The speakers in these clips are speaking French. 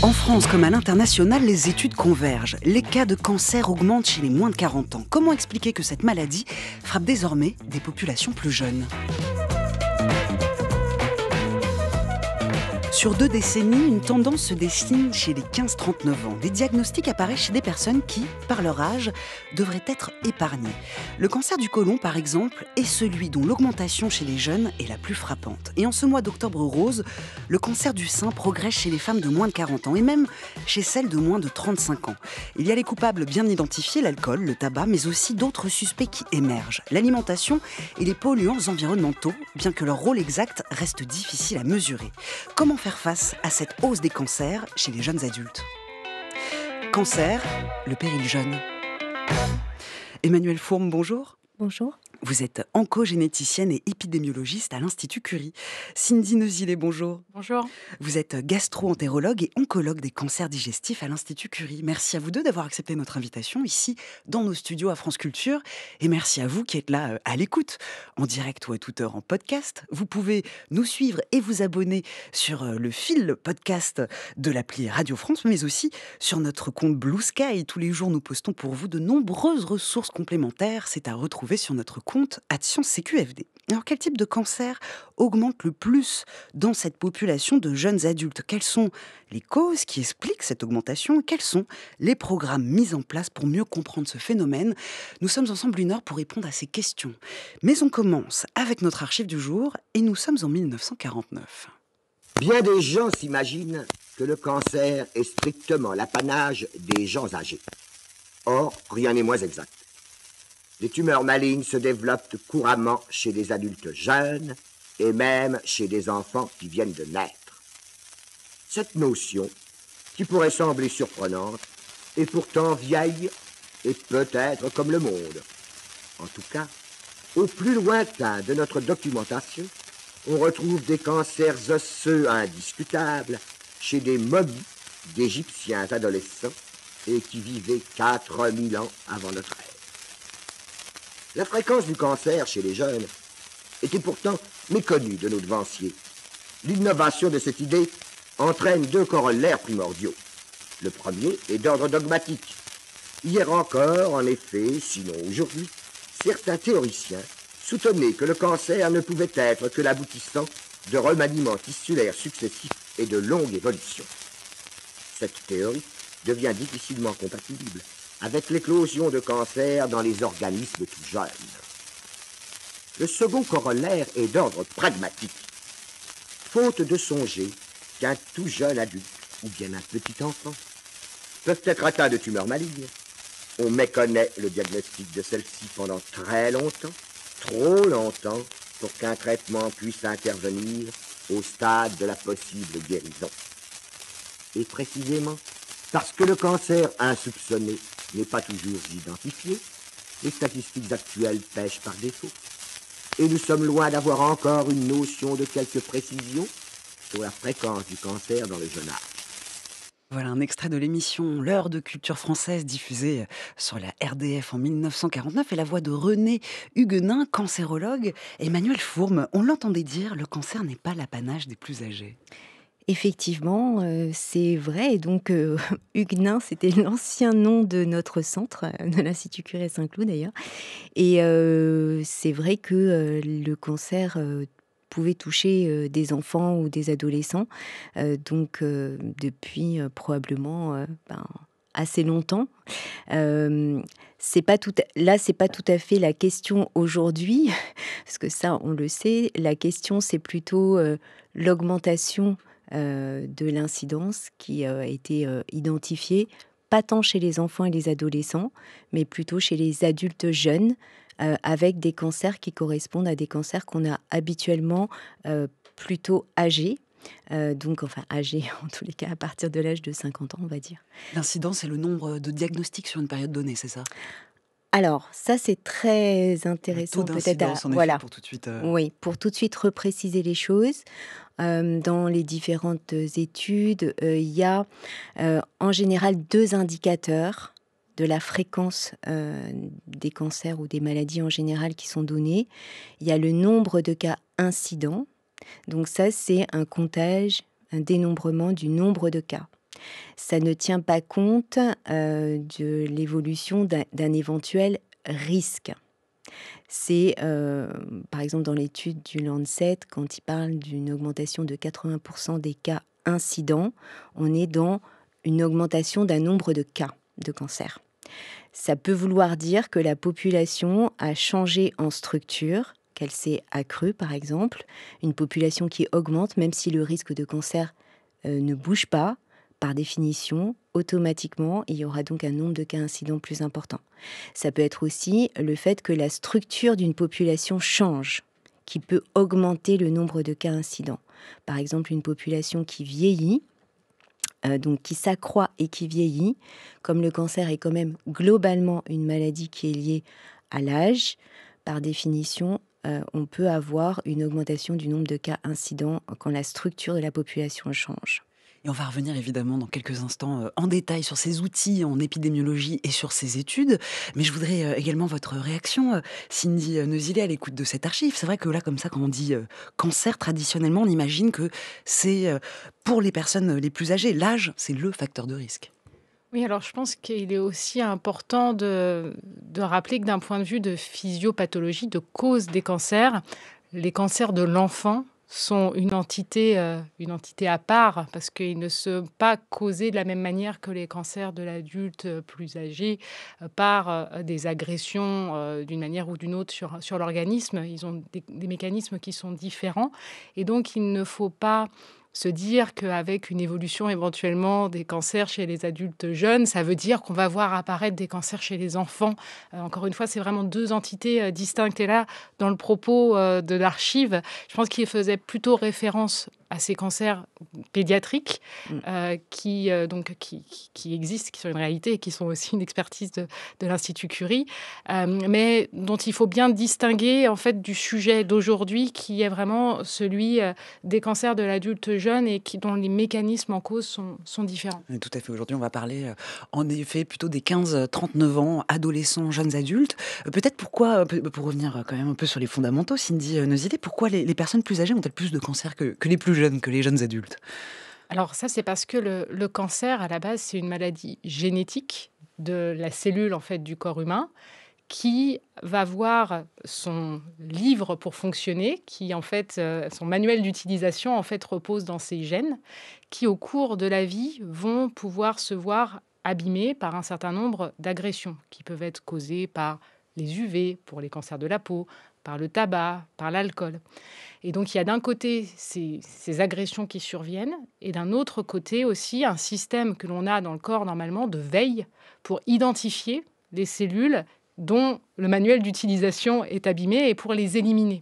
En France comme à l'international, les études convergent. Les cas de cancer augmentent chez les moins de 40 ans. Comment expliquer que cette maladie frappe désormais des populations plus jeunes ? Sur 2 décennies, une tendance se dessine chez les 15-39 ans. Des diagnostics apparaissent chez des personnes qui, par leur âge, devraient être épargnées. Le cancer du côlon, par exemple, est celui dont l'augmentation chez les jeunes est la plus frappante. Et en ce mois d'octobre rose, le cancer du sein progresse chez les femmes de moins de 40 ans et même chez celles de moins de 35 ans. Il y a les coupables bien identifiés, l'alcool, le tabac, mais aussi d'autres suspects qui émergent. L'alimentation et les polluants environnementaux, bien que leur rôle exact reste difficile à mesurer. Comment faire face à cette hausse des cancers chez les jeunes adultes ? Cancer, le péril jeune. Emmanuelle Fourme, bonjour. Bonjour. Vous êtes oncogénéticienne et épidémiologiste à l'Institut Curie. Cindy Neuzillet, bonjour. Bonjour. Vous êtes gastro-entérologue et oncologue des cancers digestifs à l'Institut Curie. Merci à vous deux d'avoir accepté notre invitation ici, dans nos studios à France Culture. Et merci à vous qui êtes là à l'écoute, en direct ou à toute heure en podcast. Vous pouvez nous suivre et vous abonner sur le fil podcast de l'appli Radio France, mais aussi sur notre compte Blue Sky. Tous les jours, nous postons pour vous de nombreuses ressources complémentaires. C'est à retrouver sur notre compte @CQFD. Alors, quel type de cancer augmente le plus dans cette population de jeunes adultes ? Quelles sont les causes qui expliquent cette augmentation ? Quels sont les programmes mis en place pour mieux comprendre ce phénomène ? Nous sommes ensemble 1 heure pour répondre à ces questions. Mais on commence avec notre archive du jour et nous sommes en 1949. Bien des gens s'imaginent que le cancer est strictement l'apanage des gens âgés. Or, rien n'est moins exact. Les tumeurs malignes se développent couramment chez des adultes jeunes et même chez des enfants qui viennent de naître. Cette notion, qui pourrait sembler surprenante, est pourtant vieille et peut-être comme le monde. En tout cas, au plus lointain de notre documentation, on retrouve des cancers osseux indiscutables chez des momies d'Égyptiens adolescents et qui vivaient 4000 ans avant notre ère. La fréquence du cancer chez les jeunes était pourtant méconnue de nos devanciers. L'innovation de cette idée entraîne 2 corollaires primordiaux. Le premier est d'ordre dogmatique. Hier encore, en effet, sinon aujourd'hui, certains théoriciens soutenaient que le cancer ne pouvait être que l'aboutissant de remaniements tissulaires successifs et de longues évolutions. Cette théorie devient difficilement compatible avec l'éclosion de cancer dans les organismes tout jeunes. Le second corollaire est d'ordre pragmatique. Faute de songer qu'un tout jeune adulte ou bien un petit enfant peuvent être atteints de tumeurs malignes, on méconnaît le diagnostic de celle-ci pendant très longtemps, trop longtemps, pour qu'un traitement puisse intervenir au stade de la possible guérison. Et précisément, parce que le cancer insoupçonné n'est pas toujours identifié, les statistiques actuelles pèchent par défaut. Et nous sommes loin d'avoir encore une notion de quelque précision sur la fréquence du cancer dans le jeune âge. Voilà un extrait de l'émission L'heure de culture française diffusée sur la RDF en 1949 et la voix de René Huguenin, cancérologue. Emmanuelle Fourme, on l'entendait dire, le cancer n'est pas l'apanage des plus âgés. Effectivement, c'est vrai. Et donc, Huguenin, c'était l'ancien nom de notre centre, de l'Institut Curie Saint-Cloud d'ailleurs. Et c'est vrai que le cancer pouvait toucher des enfants ou des adolescents, depuis probablement assez longtemps. C'est pas tout à fait la question aujourd'hui, parce que ça, on le sait. La question, c'est plutôt l'augmentation de l'incidence qui a été identifiée, pas tant chez les enfants et les adolescents, mais plutôt chez les adultes jeunes, avec des cancers qui correspondent à des cancers qu'on a habituellement plutôt âgés. Âgés en tous les cas à partir de l'âge de 50 ans, on va dire. L'incidence, c'est le nombre de diagnostics sur une période donnée, c'est ça ? Alors, ça, c'est très intéressant. Le taux d'incidence, en effet, pour tout de suite... Oui, pour tout de suite repréciser les choses. Dans les différentes études, il y a en général 2 indicateurs de la fréquence des cancers ou des maladies en général qui sont donnés. Il y a le nombre de cas incidents. Donc ça, c'est un comptage, un dénombrement du nombre de cas. ça ne tient pas compte de l'évolution d'un éventuel risque. C'est, par exemple, dans l'étude du Lancet, quand il parle d'une augmentation de 80% des cas incidents, on est dans une augmentation d'un nombre de cas de cancer. Ça peut vouloir dire que la population a changé en structure, qu'elle s'est accrue, par exemple. Une population qui augmente, même si le risque de cancer ne bouge pas, par définition, automatiquement, il y aura donc un nombre de cas incidents plus important. Ça peut être aussi le fait que la structure d'une population change, qui peut augmenter le nombre de cas incidents. Par exemple, une population qui vieillit, donc qui s'accroît et qui vieillit, comme le cancer est quand même globalement une maladie qui est liée à l'âge, par définition, on peut avoir une augmentation du nombre de cas incidents quand la structure de la population change. Et on va revenir évidemment dans quelques instants en détail sur ces outils en épidémiologie et sur ces études. Mais je voudrais également votre réaction, Cindy Neuzillet, à l'écoute de cette archive. C'est vrai que là, comme ça, quand on dit cancer, traditionnellement, on imagine que c'est pour les personnes les plus âgées. L'âge, c'est le facteur de risque. Oui, alors je pense qu'il est aussi important de rappeler que d'un point de vue de physiopathologie, de cause des cancers, les cancers de l'enfant sont une entité à part parce qu'ils ne sont pas causés de la même manière que les cancers de l'adulte plus âgé par des agressions d'une manière ou d'une autre sur l'organisme. Ils ont des mécanismes qui sont différents et donc il ne faut pas se dire qu'avec une évolution éventuellement des cancers chez les adultes jeunes, ça veut dire qu'on va voir apparaître des cancers chez les enfants. Encore une fois, c'est vraiment deux entités distinctes. Et là, dans le propos de l'archive, je pense qu'il faisait plutôt référence à ces cancers pédiatriques qui existent, qui sont une réalité et qui sont aussi une expertise de l'Institut Curie, mais dont il faut bien distinguer en fait du sujet d'aujourd'hui qui est vraiment celui des cancers de l'adulte jeune et dont les mécanismes en cause sont différents. Et tout à fait. Aujourd'hui, on va parler en effet plutôt des 15-39 ans, adolescents, jeunes adultes. Peut-être pourquoi, pour revenir quand même un peu sur les fondamentaux, Cindy Neuzillet, pourquoi les personnes plus âgées ont-elles plus de cancers que les plus jeunes, que les jeunes adultes? Alors ça, c'est parce que le cancer, à la base, c'est une maladie génétique de la cellule en fait du corps humain qui va voir son livre pour fonctionner, qui en fait, son manuel d'utilisation en fait repose dans ses gènes, qui au cours de la vie vont pouvoir se voir abîmés par un certain nombre d'agressions qui peuvent être causées par les UV, pour les cancers de la peau, par le tabac, par l'alcool. Et donc il y a d'un côté ces agressions qui surviennent, et d'un autre côté aussi un système que l'on a dans le corps normalement de veille pour identifier les cellules dont le manuel d'utilisation est abîmé et pour les éliminer.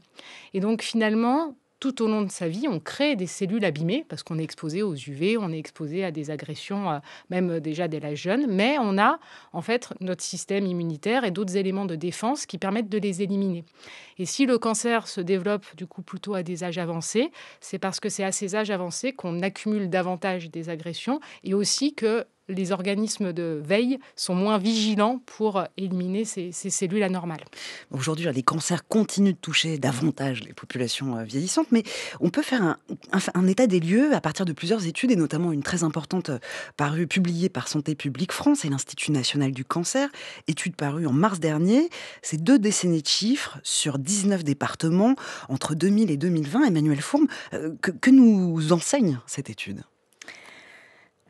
Et donc finalement, tout au long de sa vie, on crée des cellules abîmées parce qu'on est exposé aux UV, on est exposé à des agressions, même déjà dès l'âge jeune, mais on a en fait notre système immunitaire et d'autres éléments de défense qui permettent de les éliminer. Et si le cancer se développe du coup plutôt à des âges avancés, c'est parce que c'est à ces âges avancés qu'on accumule davantage des agressions et aussi que les organismes de veille sont moins vigilants pour éliminer ces cellules anormales. Aujourd'hui, les cancers continuent de toucher davantage les populations vieillissantes, mais on peut faire un état des lieux à partir de plusieurs études, et notamment une très importante publiée par Santé publique France et l'Institut national du cancer, étude parue en mars dernier. C'est 2 décennies de chiffres sur 19 départements entre 2000 et 2020. Emmanuelle Fourme, que nous enseigne cette étude ?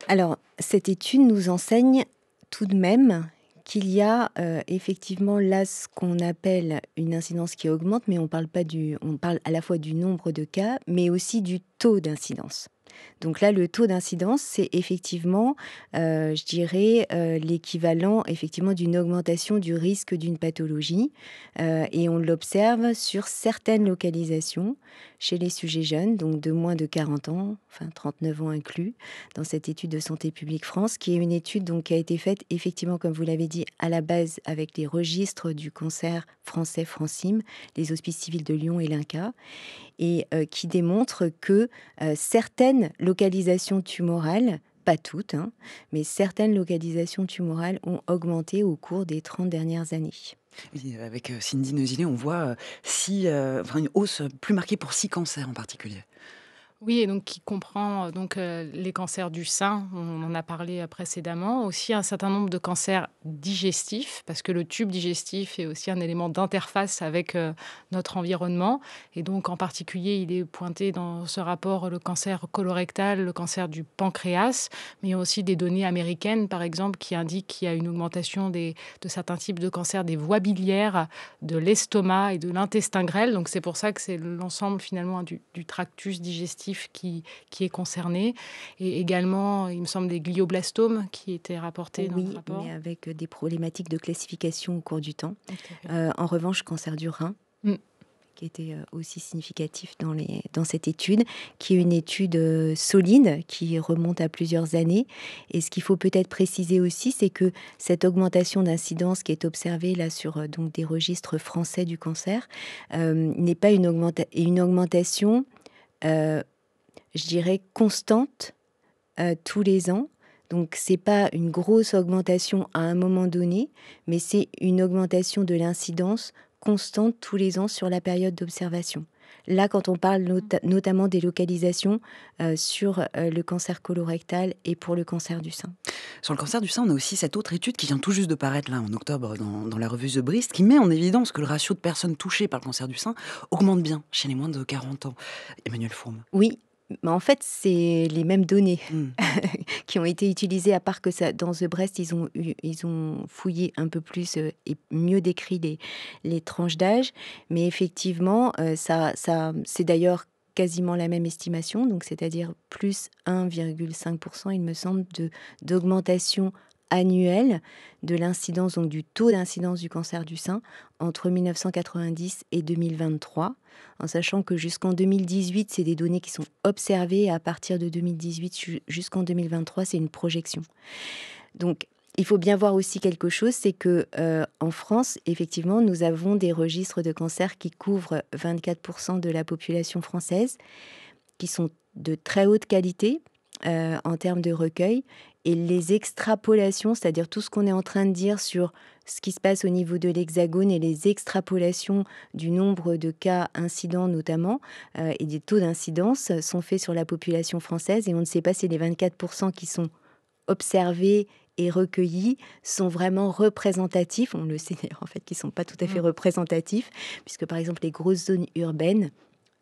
Alors, cette étude nous enseigne tout de même qu'il y a effectivement là ce qu'on appelle une incidence qui augmente, mais on parle à la fois du nombre de cas, mais aussi du taux d'incidence. Donc là, le taux d'incidence, c'est effectivement, je dirais, l'équivalent effectivement d'une augmentation du risque d'une pathologie. Et on l'observe sur certaines localisations chez les sujets jeunes, donc de moins de 40 ans, enfin 39 ans inclus, dans cette étude de Santé publique France, qui est une étude donc, qui a été faite effectivement, comme vous l'avez dit, à la base avec les registres du cancer français Francim, les hospices civils de Lyon et l'INCa, et qui démontre que certaines localisations tumorales, pas toutes, mais certaines localisations tumorales ont augmenté au cours des 30 dernières années. Oui, avec Cindy Neuzillet, on voit une hausse plus marquée pour 6 cancers en particulier. Oui, et donc qui comprend les cancers du sein, on en a parlé précédemment, aussi un certain nombre de cancers digestifs, parce que le tube digestif est aussi un élément d'interface avec notre environnement. Et donc en particulier, il est pointé dans ce rapport le cancer colorectal, le cancer du pancréas, mais il y a aussi des données américaines, par exemple, qui indiquent qu'il y a une augmentation de certains types de cancers des voies biliaires, de l'estomac et de l'intestin grêle. Donc c'est pour ça que c'est l'ensemble finalement du tractus digestif qui est concerné. Et également, il me semble, des glioblastomes qui étaient rapportés dans le Oui, rapport. mais avec des problématiques de classification au cours du temps. Tout à fait. En revanche, cancer du rein, Mm. qui était aussi significatif dans cette étude, qui est une étude solide, qui remonte à plusieurs années. Et ce qu'il faut peut-être préciser aussi, c'est que cette augmentation d'incidence qui est observée là sur donc des registres français du cancer n'est pas une augmentation, je dirais, constante tous les ans. Donc, ce n'est pas une grosse augmentation à un moment donné, mais c'est une augmentation de l'incidence constante tous les ans sur la période d'observation. Là, quand on parle notamment des localisations sur le cancer colorectal et pour le cancer du sein. Sur le cancer du sein, on a aussi cette autre étude qui vient tout juste de paraître là en octobre dans la revue The Brist, qui met en évidence que le ratio de personnes touchées par le cancer du sein augmente bien chez les moins de 40 ans. Emmanuelle Fourme. Oui, mais en fait, c'est les mêmes données Mm. qui ont été utilisées, à part que ça, dans The Brest, ils ont fouillé un peu plus et mieux décrit les tranches d'âge. Mais effectivement, c'est d'ailleurs quasiment la même estimation, donc c'est-à-dire plus 1,5%, il me semble, d'augmentation annuelle de l'incidence, donc du taux d'incidence du cancer du sein entre 1990 et 2023, en sachant que jusqu'en 2018, c'est des données qui sont observées, et à partir de 2018 jusqu'en 2023, c'est une projection. Donc, il faut bien voir aussi quelque chose, c'est que en France, effectivement, nous avons des registres de cancer qui couvrent 24% de la population française, qui sont de très haute qualité en termes de recueil. Et les extrapolations, c'est-à-dire tout ce qu'on est en train de dire sur ce qui se passe au niveau de l'Hexagone et les extrapolations du nombre de cas incidents notamment et des taux d'incidence sont faits sur la population française. Et on ne sait pas si les 24% qui sont observés et recueillis sont vraiment représentatifs. On le sait d'ailleurs en fait qu'ils ne sont pas tout à fait représentatifs, puisque par exemple les grosses zones urbaines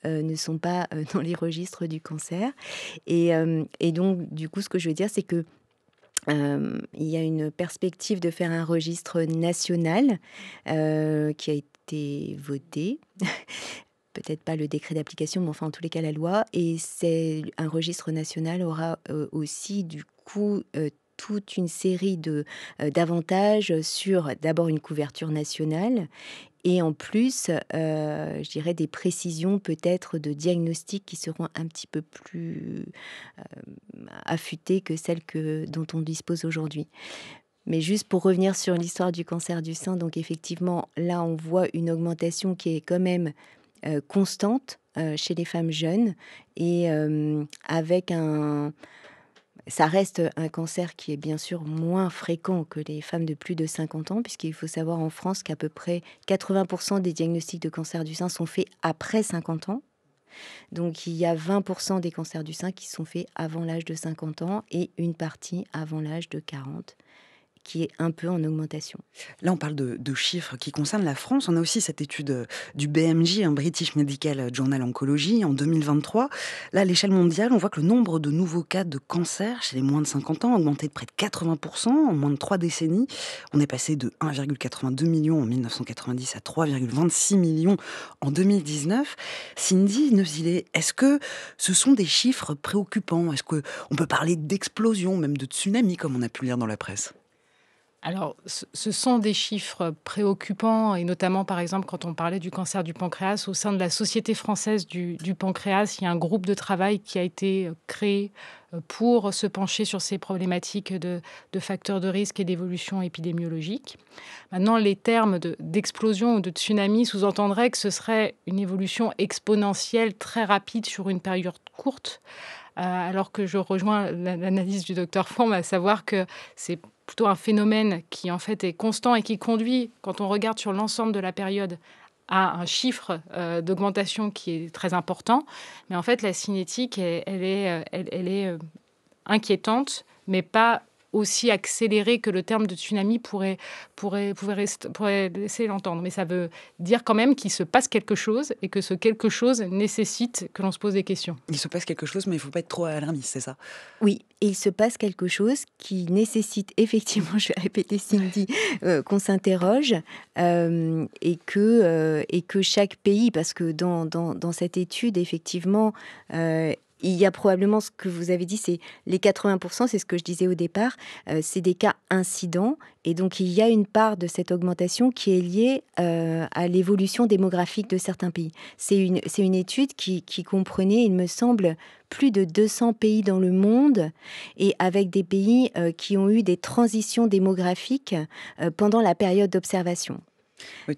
ne sont pas dans les registres du cancer. Et donc, du coup, ce que je veux dire, c'est que il y a une perspective de faire un registre national qui a été voté. Peut-être pas le décret d'application, mais enfin, en tous les cas, la loi. Et un registre national aura aussi, du coup, toute une série d'avantages sur d'abord une couverture nationale et en plus, je dirais des précisions peut-être de diagnostic qui seront un petit peu plus affûtées que celles dont on dispose aujourd'hui. Mais juste pour revenir sur l'histoire du cancer du sein, donc effectivement, là, on voit une augmentation qui est quand même constante chez les femmes jeunes et avec ça reste un cancer qui est bien sûr moins fréquent que les femmes de plus de 50 ans, puisqu'il faut savoir en France qu'à peu près 80% des diagnostics de cancer du sein sont faits après 50 ans. Donc il y a 20% des cancers du sein qui sont faits avant l'âge de 50 ans et une partie avant l'âge de 40, qui est un peu en augmentation. Là, on parle de chiffres qui concernent la France. On a aussi cette étude du BMJ, un British Medical Journal Oncology, en 2023. Là, à l'échelle mondiale, on voit que le nombre de nouveaux cas de cancer chez les moins de 50 ans a augmenté de près de 80% en moins de 3 décennies. On est passé de 1,82 million en 1990 à 3,26 millions en 2019. Cindy Neuzillet, est-ce que ce sont des chiffres préoccupants ? Est-ce qu'on peut parler d'explosion, même de tsunami, comme on a pu le lire dans la presse ? Alors, ce sont des chiffres préoccupants, et notamment, par exemple, quand on parlait du cancer du pancréas, au sein de la Société française du pancréas, il y a un groupe de travail qui a été créé pour se pencher sur ces problématiques de facteurs de risque et d'évolution épidémiologique. Maintenant, les termes d'explosion ou de tsunami sous-entendraient que ce serait une évolution exponentielle très rapide sur une période courte, alors que je rejoins l'analyse du docteur Fourme, à savoir que c'est plutôt un phénomène qui en fait est constant et qui conduit, quand on regarde sur l'ensemble de la période, a un chiffre d'augmentation qui est très important. Mais en fait, la cinétique, elle est inquiétante, mais pas aussi accélérée que le terme de tsunami pourrait laisser l'entendre. Mais ça veut dire quand même qu'il se passe quelque chose et que ce quelque chose nécessite que l'on se pose des questions. Il se passe quelque chose, mais il ne faut pas être trop alarmiste, c'est ça? Oui, et il se passe quelque chose qui nécessite effectivement, je vais répéter Cindy, qu'on s'interroge et que chaque pays, parce que dans cette étude, effectivement, il y a probablement ce que vous avez dit, c'est les 80%, c'est ce que je disais au départ, c'est des cas incidents. Et donc, il y a une part de cette augmentation qui est liée à l'évolution démographique de certains pays. C'est une étude qui comprenait, il me semble, plus de 200 pays dans le monde et avec des pays qui ont eu des transitions démographiques pendant la période d'observation. Oui,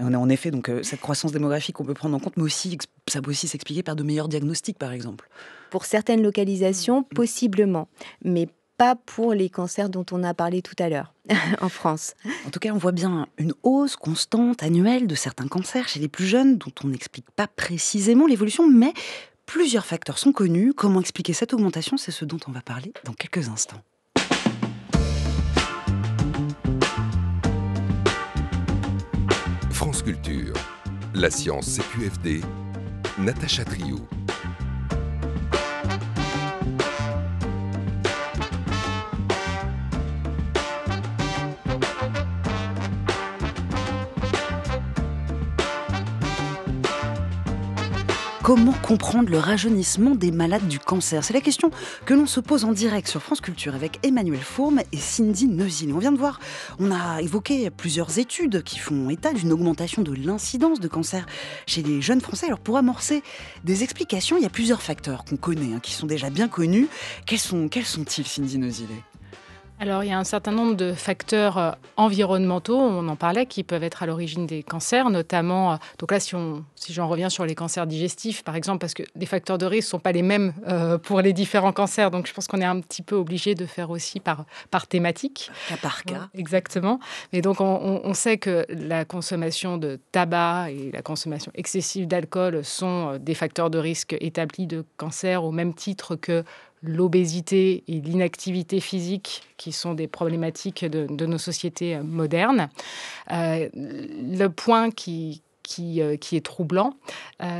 on a en effet donc, cette croissance démographique qu'on peut prendre en compte, mais aussi, ça peut aussi s'expliquer par de meilleurs diagnostics, par exemple. Pour certaines localisations, possiblement, mais pas pour les cancers dont on a parlé tout à l'heure en France. En tout cas, on voit bien une hausse constante, annuelle, de certains cancers chez les plus jeunes, dont on n'explique pas précisément l'évolution, mais plusieurs facteurs sont connus. Comment expliquer cette augmentation? C'est ce dont on va parler dans quelques instants. France Culture, la science CQFD, Natacha Triou. Comment comprendre le rajeunissement des malades du cancer? C'est la question que l'on se pose en direct sur France Culture avec Emmanuel Fourme et Cindy Neuzil. On vient de voir, on a évoqué plusieurs études qui font état d'une augmentation de l'incidence de cancer chez les jeunes Français. Alors pour amorcer des explications, il y a plusieurs facteurs qu'on connaît, qui sont déjà bien connus. Quels sont-ils, Cindy Neuzil? Alors, il y a un certain nombre de facteurs environnementaux, on en parlait, qui peuvent être à l'origine des cancers, notamment, donc là, si j'en reviens sur les cancers digestifs, par exemple, parce que les facteurs de risque ne sont pas les mêmes pour les différents cancers, donc je pense qu'on est un petit peu obligé de faire aussi par thématique. Cas par cas. Exactement. Mais donc, on sait que la consommation de tabac et la consommation excessive d'alcool sont des facteurs de risque établis de cancer au même titre que l'obésité et l'inactivité physique, qui sont des problématiques de nos sociétés modernes. Le point qui est troublant,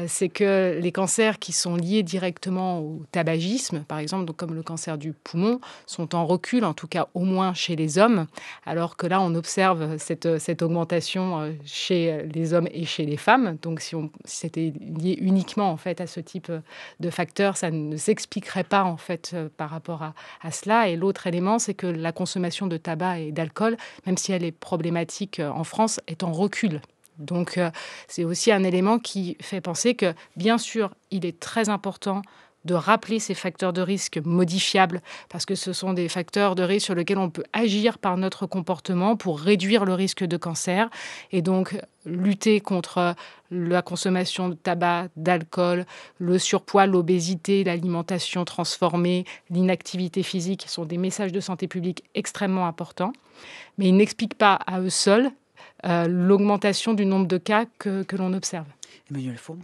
c'est que les cancers qui sont liés directement au tabagisme, par exemple, donc comme le cancer du poumon, sont en recul, en tout cas au moins chez les hommes, alors que là, on observe cette augmentation chez les hommes et chez les femmes. Donc, si c'était lié uniquement en fait à ce type de facteurs, ça ne s'expliquerait pas en fait par rapport à cela. Et l'autre élément, c'est que la consommation de tabac et d'alcool, même si elle est problématique en France, est en recul. Donc, c'est aussi un élément qui fait penser que, bien sûr, il est très important de rappeler ces facteurs de risque modifiables, parce que ce sont des facteurs de risque sur lesquels on peut agir par notre comportement pour réduire le risque de cancer et donc lutter contre la consommation de tabac, d'alcool, le surpoids, l'obésité, l'alimentation transformée, l'inactivité physique sont des messages de santé publique extrêmement importants, mais ils n'expliquent pas à eux seuls l'augmentation du nombre de cas que l'on observe. Emmanuel Fourme.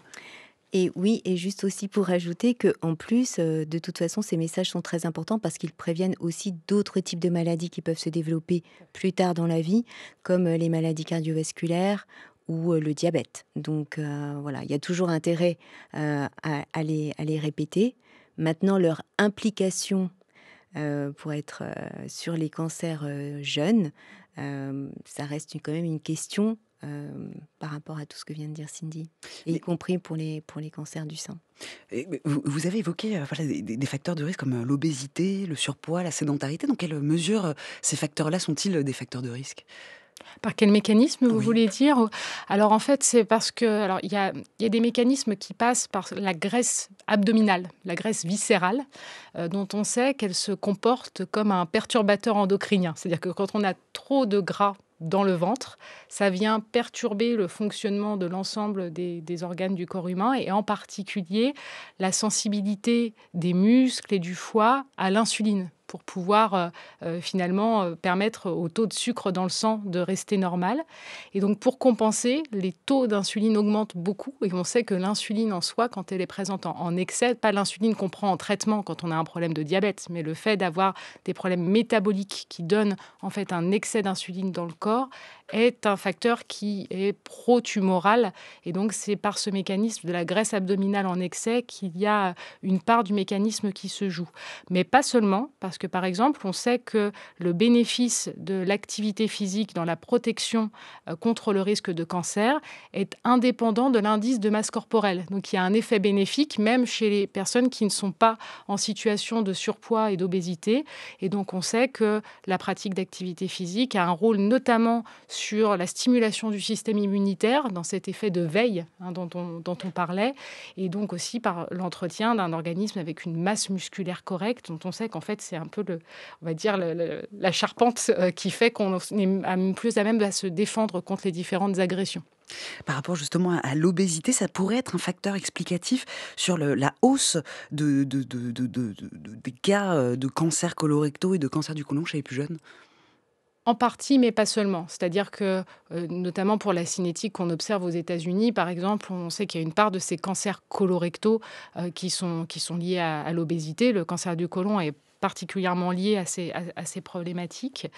Et oui, et juste aussi pour rajouter qu'en plus, de toute façon, ces messages sont très importants parce qu'ils préviennent aussi d'autres types de maladies qui peuvent se développer plus tard dans la vie, comme les maladies cardiovasculaires ou le diabète. Donc voilà, il y a toujours intérêt à les répéter. Maintenant, leur implication pour être sur les cancers jeunes, ça reste quand même une question par rapport à tout ce que vient de dire Cindy, et y compris pour les cancers du sein. Et vous avez évoqué des facteurs de risque comme l'obésité, le surpoids, la sédentarité. Dans quelle mesure ces facteurs-là sont-ils des facteurs de risque? Par quel mécanisme, vous Oui. voulez dire? Alors, en fait, c'est parce que il y a des mécanismes qui passent par la graisse abdominale, la graisse viscérale, dont on sait qu'elle se comporte comme un perturbateur endocrinien. C'est-à-dire que quand on a trop de gras dans le ventre, ça vient perturber le fonctionnement de l'ensemble des organes du corps humain et en particulier la sensibilité des muscles et du foie à l'insuline. pour pouvoir finalement permettre au taux de sucre dans le sang de rester normal. Et donc pour compenser, les taux d'insuline augmentent beaucoup et on sait que l'insuline en soi, quand elle est présente en excès, pas l'insuline qu'on prend en traitement quand on a un problème de diabète, mais le fait d'avoir des problèmes métaboliques qui donnent en fait un excès d'insuline dans le corps, est un facteur qui est pro-tumoral. Et donc, c'est par ce mécanisme de la graisse abdominale en excès qu'il y a une part du mécanisme qui se joue. Mais pas seulement, parce que, par exemple, on sait que le bénéfice de l'activité physique dans la protection contre le risque de cancer est indépendant de l'indice de masse corporelle. Donc, il y a un effet bénéfique, même chez les personnes qui ne sont pas en situation de surpoids et d'obésité. Et donc, on sait que la pratique d'activité physique a un rôle notamment sur la stimulation du système immunitaire, dans cet effet de veille dont on parlait, et donc aussi par l'entretien d'un organisme avec une masse musculaire correcte, dont on sait qu'en fait c'est un peu on va dire la charpente qui fait qu'on est plus à même de se défendre contre les différentes agressions. Par rapport justement à l'obésité, ça pourrait être un facteur explicatif sur la hausse des cas de cancer colorectaux et de cancer du côlon chez les plus jeunes. En partie, mais pas seulement. C'est-à-dire que, notamment pour la cinétique qu'on observe aux États-Unis, par exemple, on sait qu'il y a une part de ces cancers colorectaux qui sont liés à l'obésité. Le cancer du côlon est particulièrement lié à ces problématiques.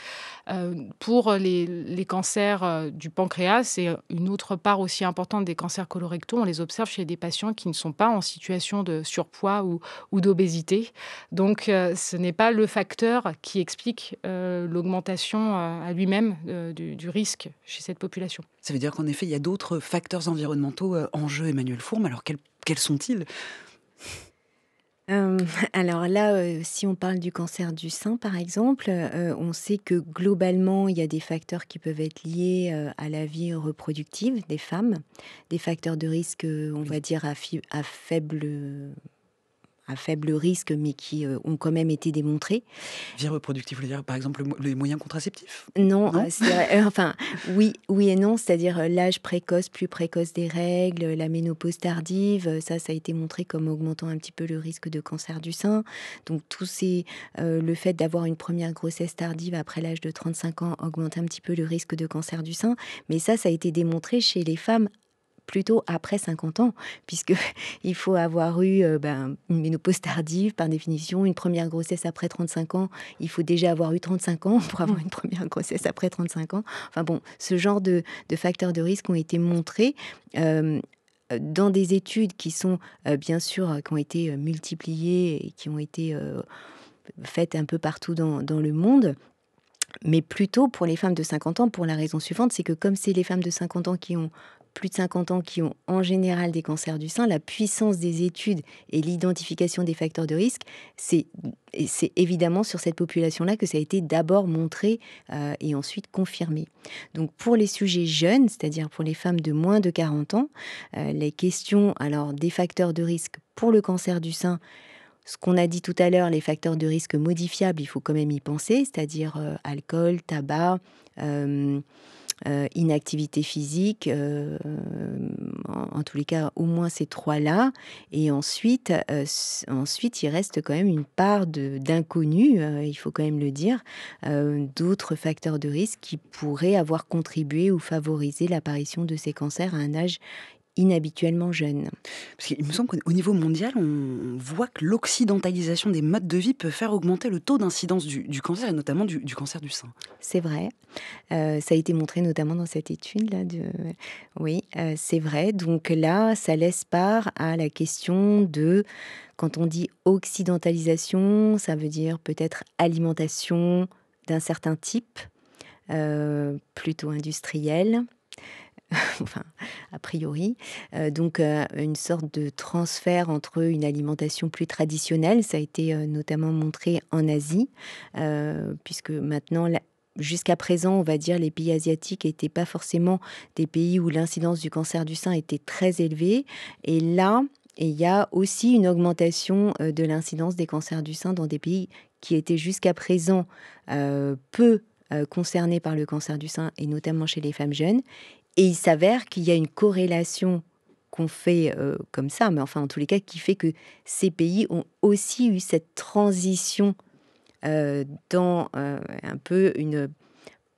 Pour les cancers du pancréas, c'est une autre part aussi importante des cancers colorectaux. On les observe chez des patients qui ne sont pas en situation de surpoids ou d'obésité. Donc, ce n'est pas le facteur qui explique l'augmentation à lui-même du risque chez cette population. Ça veut dire qu'en effet, il y a d'autres facteurs environnementaux en jeu, Emmanuelle Fourme. Alors, quels sont-ils ? Alors là, si on parle du cancer du sein, par exemple, on sait que globalement, il y a des facteurs qui peuvent être liés à la vie reproductive des femmes, des facteurs de risque, on va dire, à faible risque, mais qui ont quand même été démontrés. Vie reproductive, vous voulez dire par exemple les moyens contraceptifs ? Non, Non enfin, oui et non, c'est-à-dire l'âge précoce, plus précoce des règles, la ménopause tardive, ça a été montré comme augmentant un petit peu le risque de cancer du sein. Donc le fait d'avoir une première grossesse tardive après l'âge de 35 ans augmente un petit peu le risque de cancer du sein. Mais ça a été démontré chez les femmes plutôt après 50 ans, puisque il faut avoir eu une ménopause tardive, par définition, une première grossesse après 35 ans, il faut déjà avoir eu 35 ans pour avoir une première grossesse après 35 ans. Enfin bon, ce genre de facteurs de risque ont été montrés dans des études qui sont bien sûr, qui ont été multipliées et qui ont été faites un peu partout dans le monde. Mais plutôt pour les femmes de 50 ans, pour la raison suivante, c'est que comme c'est les femmes de 50 ans qui ont plus de 50 ans qui ont en général des cancers du sein, la puissance des études et l'identification des facteurs de risque, c'est évidemment sur cette population-là que ça a été d'abord montré et ensuite confirmé. Donc pour les sujets jeunes, c'est-à-dire pour les femmes de moins de 40 ans, les questions alors des facteurs de risque pour le cancer du sein, ce qu'on a dit tout à l'heure, les facteurs de risque modifiables, il faut quand même y penser, c'est-à-dire alcool, tabac, inactivité physique, en tous les cas au moins ces trois-là. Et ensuite, il reste quand même une part d'inconnu, il faut quand même le dire, d'autres facteurs de risque qui pourraient avoir contribué ou favorisé l'apparition de ces cancers à un âge inhabituellement jeune. Parce qu'il me semble qu'au niveau mondial, on voit que l'occidentalisation des modes de vie peut faire augmenter le taux d'incidence du cancer, et notamment du cancer du sein. C'est vrai. Ça a été montré notamment dans cette étude-là. Oui, c'est vrai. Donc là, ça laisse part à la question de, quand on dit occidentalisation, ça veut dire peut-être alimentation d'un certain type, plutôt industrielle. Enfin, a priori. Donc, une sorte de transfert entre une alimentation plus traditionnelle. Ça a été notamment montré en Asie, puisque maintenant, jusqu'à présent, on va dire, les pays asiatiques n'étaient pas forcément des pays où l'incidence du cancer du sein était très élevée. Et là, il y a aussi une augmentation de l'incidence des cancers du sein dans des pays qui étaient jusqu'à présent peu concernés par le cancer du sein, et notamment chez les femmes jeunes. Et il s'avère qu'il y a une corrélation qu'on fait comme ça, mais enfin en tous les cas qui fait que ces pays ont aussi eu cette transition dans un peu une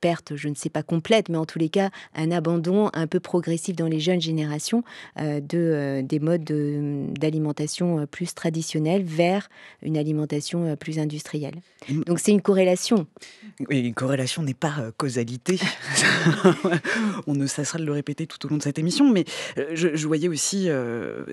perte, je ne sais pas complète, mais en tous les cas, un abandon un peu progressif dans les jeunes générations des modes d'alimentation plus traditionnels vers une alimentation plus industrielle. Donc c'est une corrélation. Et une corrélation n'est pas causalité. On ne cessera de le répéter tout au long de cette émission, mais je voyais aussi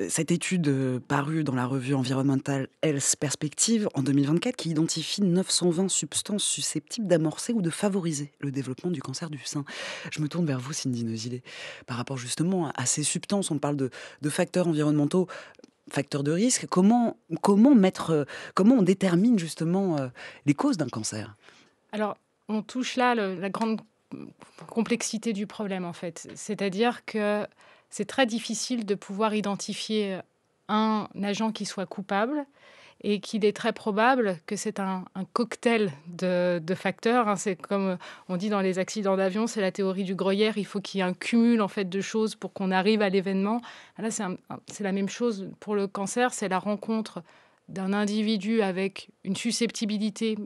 cette étude parue dans la revue Environmental Health Perspective en 2024 qui identifie 920 substances susceptibles d'amorcer ou de favoriser le développement du cancer du sein. Je me tourne vers vous, Cindy Nozilet, par rapport justement à ces substances. On parle de facteurs environnementaux, facteurs de risque. Comment on détermine justement les causes d'un cancer ? Alors, on touche là la grande complexité du problème, en fait. C'est-à-dire que c'est très difficile de pouvoir identifier un agent qui soit coupable et qu'il est très probable que c'est un cocktail de facteurs. Hein. C'est comme on dit dans les accidents d'avion, c'est la théorie du Gruyère. Il faut qu'il y ait un cumul en fait, de choses pour qu'on arrive à l'événement. Là, c'est la même chose pour le cancer. C'est la rencontre d'un individu avec une susceptibilité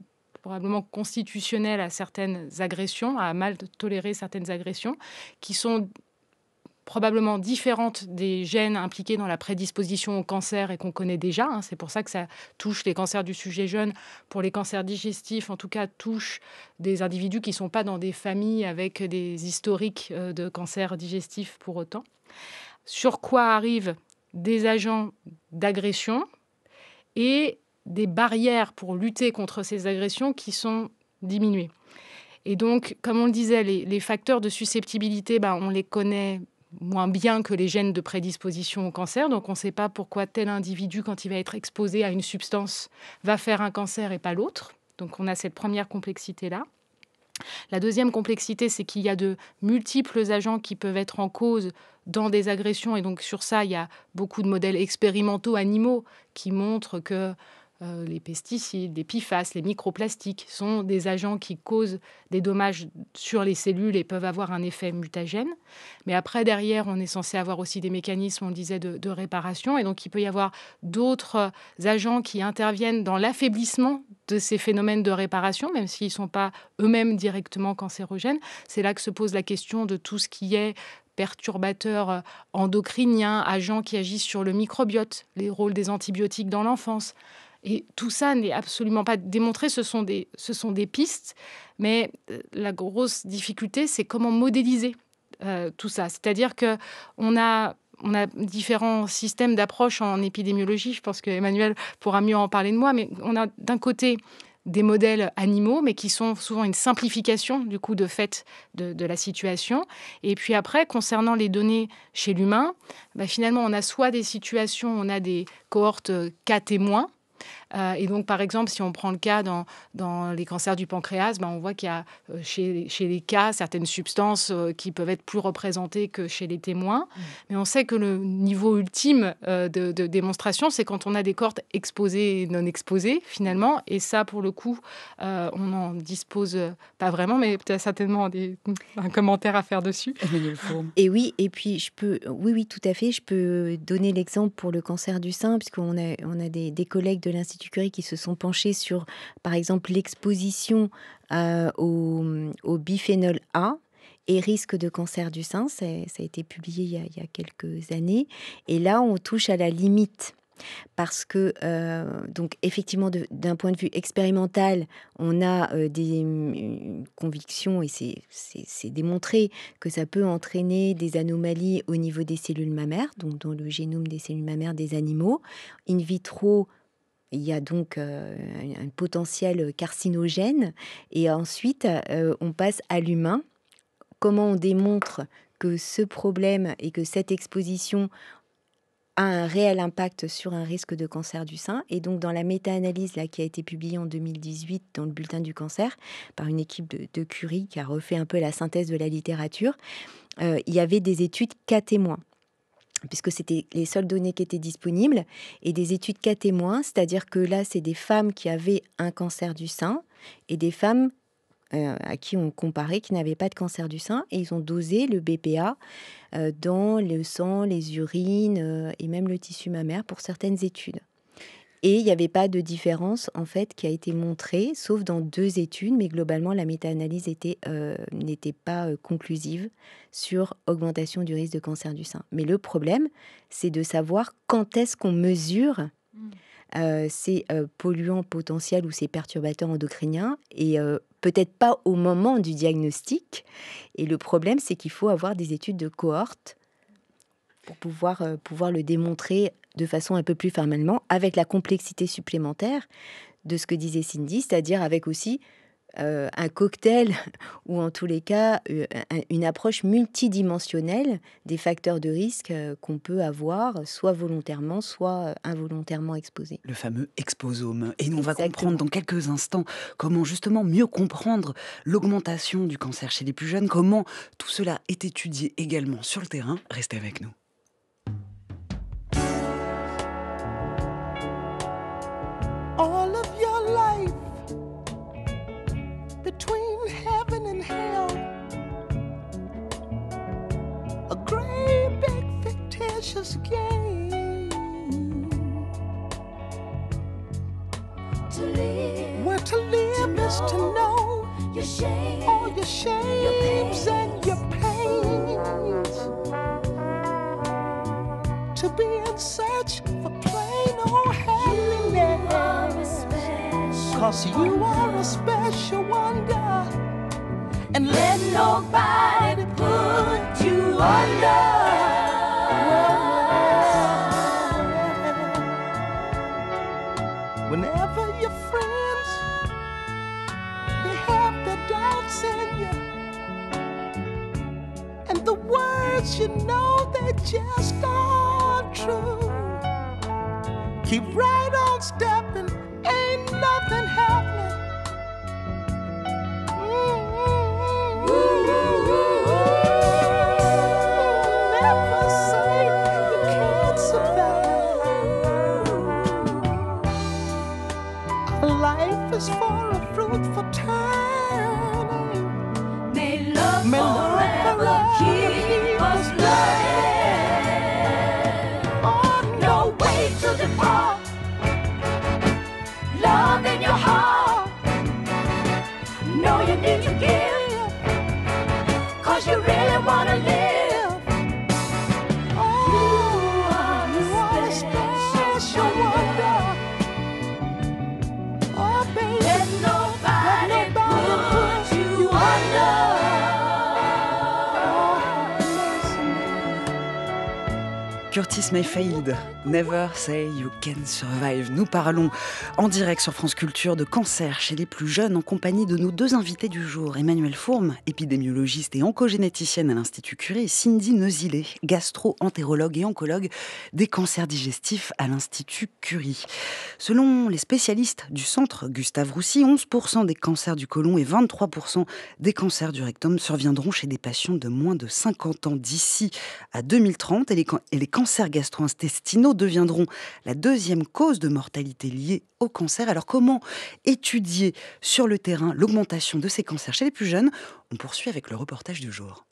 probablement constitutionnelle à certaines agressions, à mal tolérer certaines agressions, qui sont probablement différentes des gènes impliqués dans la prédisposition au cancer et qu'on connaît déjà. Hein. C'est pour ça que ça touche les cancers du sujet jeune. Pour les cancers digestifs, en tout cas, touche des individus qui ne sont pas dans des familles avec des historiques de cancer digestif pour autant. Sur quoi arrivent des agents d'agression et des barrières pour lutter contre ces agressions qui sont diminuées. Et donc, comme on le disait, les facteurs de susceptibilité, on les connaît moins bien que les gènes de prédisposition au cancer. Donc, on ne sait pas pourquoi tel individu, quand il va être exposé à une substance, va faire un cancer et pas l'autre. Donc, on a cette première complexité-là. La deuxième complexité, c'est qu'il y a de multiples agents qui peuvent être en cause dans des agressions. Et donc, sur ça, il y a beaucoup de modèles expérimentaux animaux qui montrent que les pesticides, les PFAS, les microplastiques sont des agents qui causent des dommages sur les cellules et peuvent avoir un effet mutagène. Mais après, derrière, on est censé avoir aussi des mécanismes, on disait, de réparation. Et donc, il peut y avoir d'autres agents qui interviennent dans l'affaiblissement de ces phénomènes de réparation, même s'ils ne sont pas eux-mêmes directement cancérogènes. C'est là que se pose la question de tout ce qui est perturbateurs endocriniens, agents qui agissent sur le microbiote, les rôles des antibiotiques dans l'enfance. Et tout ça n'est absolument pas démontré, ce sont des pistes, mais la grosse difficulté, c'est comment modéliser tout ça. C'est-à-dire qu'on a différents systèmes d'approche en épidémiologie, je pense qu'Emmanuel pourra mieux en parler de moi, mais on a d'un côté des modèles animaux, mais qui sont souvent une simplification du coup de fait de la situation. Et puis après, concernant les données chez l'humain, finalement, on a soit des situations, on a des cohortes cas témoins. Et donc, par exemple, si on prend le cas dans les cancers du pancréas, on voit qu'il y a chez les cas certaines substances qui peuvent être plus représentées que chez les témoins. Mais on sait que le niveau ultime de démonstration, c'est quand on a des cohortes exposées et non exposées, finalement. Et ça, pour le coup, on n'en dispose pas vraiment, mais tu as certainement un commentaire à faire dessus. Et oui, et puis oui, tout à fait. Je peux donner l'exemple pour le cancer du sein, puisqu'on a des collègues de l'Institut Curie qui se sont penchés sur, par exemple, l'exposition au biphénol A et risque de cancer du sein. Ça a été publié il y a quelques années. Et là, on touche à la limite. Parce que, donc, effectivement, d'un point de vue expérimental, on a des convictions, et c'est démontré que ça peut entraîner des anomalies au niveau des cellules mammaires, donc dans le génome des cellules mammaires des animaux. In vitro, il y a donc un potentiel carcinogène. Et ensuite, on passe à l'humain. Comment on démontre que ce problème et que cette exposition a un réel impact sur un risque de cancer du sein. Et donc, dans la méta-analyse là, qui a été publiée en 2018 dans le bulletin du cancer, par une équipe de Curie qui a refait un peu la synthèse de la littérature, il y avait des études cas témoins, puisque c'était les seules données qui étaient disponibles, et des études cas témoins, c'est-à-dire que là, c'est des femmes qui avaient un cancer du sein et des femmes à qui on comparait qui n'avaient pas de cancer du sein, et ils ont dosé le BPA dans le sang, les urines et même le tissu mammaire pour certaines études. Et il n'y avait pas de différence en fait qui a été montrée, sauf dans 2 études, mais globalement la méta-analyse n'était pas conclusive sur augmentation du risque de cancer du sein. Mais le problème, c'est de savoir quand est-ce qu'on mesure ces polluants potentiels ou ces perturbateurs endocriniens, et peut-être pas au moment du diagnostic. Et le problème, c'est qu'il faut avoir des études de cohorte pour pouvoir le démontrer de façon un peu plus formellement, avec la complexité supplémentaire de ce que disait Cindy, c'est-à-dire avec aussi un cocktail, ou en tous les cas une approche multidimensionnelle des facteurs de risque qu'on peut avoir, soit volontairement, soit involontairement exposés. Le fameux exposome. Et nous, on va Exactement. comprendre dans quelques instants comment justement mieux comprendre l'augmentation du cancer chez les plus jeunes, comment tout cela est étudié également sur le terrain. Restez avec nous. All of your life between heaven and hell, a great big fictitious game. To live, Where to live is to know your shame, all your shames and your pains. To be in search for plain old happiness. 'Cause you are a special wonder, and let nobody put you under. Whenever your friends, they have their doubts in you, and the words you know they just aren't true, keep right on stepping, ain't nothing happening. Never say you can't survive. Life is for a fruitful turning. may love May love forever keep us learning. Oh, No way to depart. Love in your heart. Know you need to give, 'cause you really wanna live. you are a special wonder. Oh, baby, Let nobody put you under. Curtis Mayfield, Never Say You Can Survive. Nous parlons en direct sur France Culture de cancer chez les plus jeunes en compagnie de nos 2 invités du jour. Emmanuelle Fourme, épidémiologiste et oncogénéticienne à l'Institut Curie, et Cindy Neusillet, gastro-entérologue et oncologue des cancers digestifs à l'Institut Curie. Selon les spécialistes du centre Gustave Roussy, 11% des cancers du côlon et 23% des cancers du rectum surviendront chez des patients de moins de 50 ans d'ici à 2030, et les cancers gastro-intestinaux deviendront la 2e cause de mortalité liée au cancer. Alors comment étudier sur le terrain l'augmentation de ces cancers chez les plus jeunes? On poursuit avec le reportage du jour.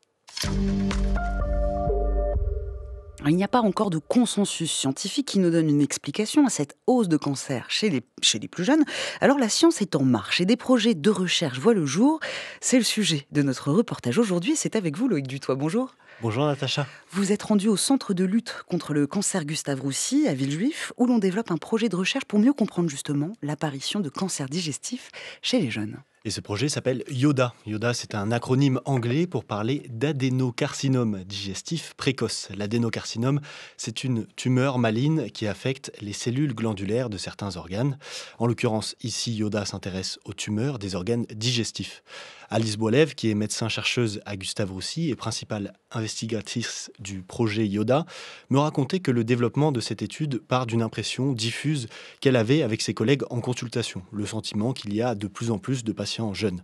Il n'y a pas encore de consensus scientifique qui nous donne une explication à cette hausse de cancer chez les plus jeunes. Alors la science est en marche et des projets de recherche voient le jour. C'est le sujet de notre reportage aujourd'hui. C'est avec vous, Loïc Dutoit. Bonjour. Bonjour Natacha. Vous êtes rendu au centre de lutte contre le cancer Gustave Roussy à Villejuif, où l'on développe un projet de recherche pour mieux comprendre justement l'apparition de cancers digestifs chez les jeunes. Et ce projet s'appelle YODA. YODA, c'est un acronyme anglais pour parler d'adénocarcinome digestif précoce. L'adénocarcinome, c'est une tumeur maligne qui affecte les cellules glandulaires de certains organes. En l'occurrence, ici, YODA s'intéresse aux tumeurs des organes digestifs. Alice Boilev, qui est médecin-chercheuse à Gustave Roussy et principale investigatrice du projet YODA, me racontait que le développement de cette étude part d'une impression diffuse qu'elle avait avec ses collègues en consultation, le sentiment qu'il y a de plus en plus de patients jeunes.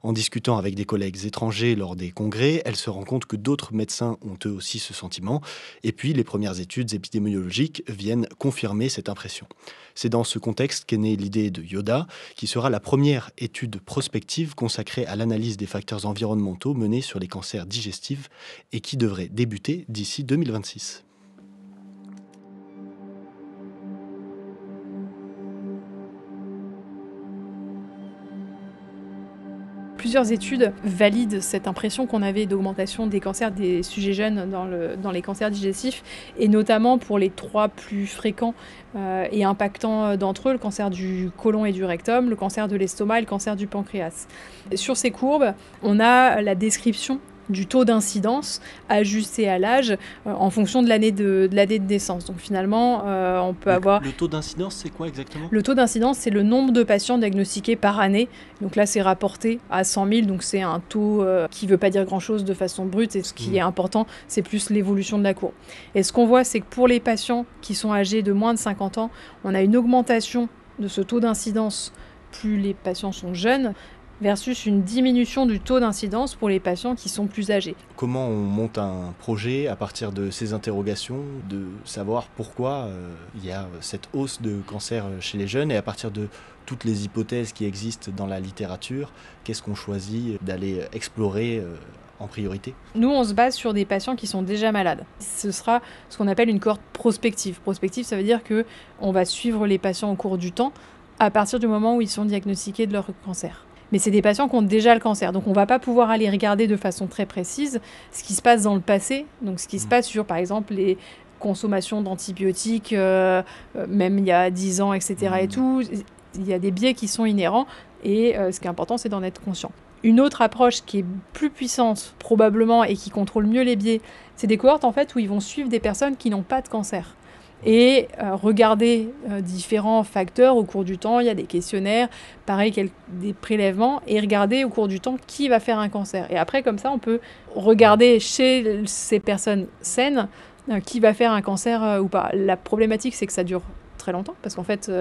En discutant avec des collègues étrangers lors des congrès, elle se rend compte que d'autres médecins ont eux aussi ce sentiment. Et puis, les premières études épidémiologiques viennent confirmer cette impression. C'est dans ce contexte qu'est née l'idée de YODA, qui sera la première étude prospective consacrée à l'analyse des facteurs environnementaux menée sur les cancers digestifs et qui devrait débuter d'ici 2026. Plusieurs études valident cette impression qu'on avait d'augmentation des cancers des sujets jeunes dans les cancers digestifs, et notamment pour les 3 plus fréquents et impactants d'entre eux, le cancer du côlon et du rectum, le cancer de l'estomac et le cancer du pancréas. Sur ces courbes, on a la description du taux d'incidence ajusté à l'âge en fonction de l'année de naissance. Donc finalement, on peut avoir... Le taux d'incidence, c'est quoi exactement ? Le taux d'incidence, c'est le nombre de patients diagnostiqués par année. Donc là, c'est rapporté à 100 000, donc c'est un taux qui ne veut pas dire grand-chose de façon brute, et ce qui est important, c'est plus l'évolution de la courbe. Et ce qu'on voit, c'est que pour les patients qui sont âgés de moins de 50 ans, on a une augmentation de ce taux d'incidence plus les patients sont jeunes, versus une diminution du taux d'incidence pour les patients qui sont plus âgés. Comment on monte un projet à partir de ces interrogations, de savoir pourquoi il y a cette hausse de cancer chez les jeunes, et à partir de toutes les hypothèses qui existent dans la littérature, qu'est-ce qu'on choisit d'aller explorer en priorité ? Nous, on se base sur des patients qui sont déjà malades. Ce sera ce qu'on appelle une cohorte prospective. Prospective, ça veut dire qu'on va suivre les patients au cours du temps à partir du moment où ils sont diagnostiqués de leur cancer. Mais c'est des patients qui ont déjà le cancer. Donc on ne va pas pouvoir aller regarder de façon très précise ce qui se passe dans le passé. Donc ce qui se passe sur, par exemple, les consommations d'antibiotiques, même il y a 10 ans, etc. et tout. Il y a des biais qui sont inhérents. Et ce qui est important, c'est d'en être conscient. Une autre approche qui est plus puissante, probablement, et qui contrôle mieux les biais, c'est des cohortes en fait, où ils vont suivre des personnes qui n'ont pas de cancer. Et regarder différents facteurs au cours du temps. Il y a des questionnaires, pareil, des prélèvements, et regarder au cours du temps qui va faire un cancer. Et après, comme ça, on peut regarder chez ces personnes saines qui va faire un cancer ou pas. La problématique, c'est que ça dure très longtemps, parce qu'en fait,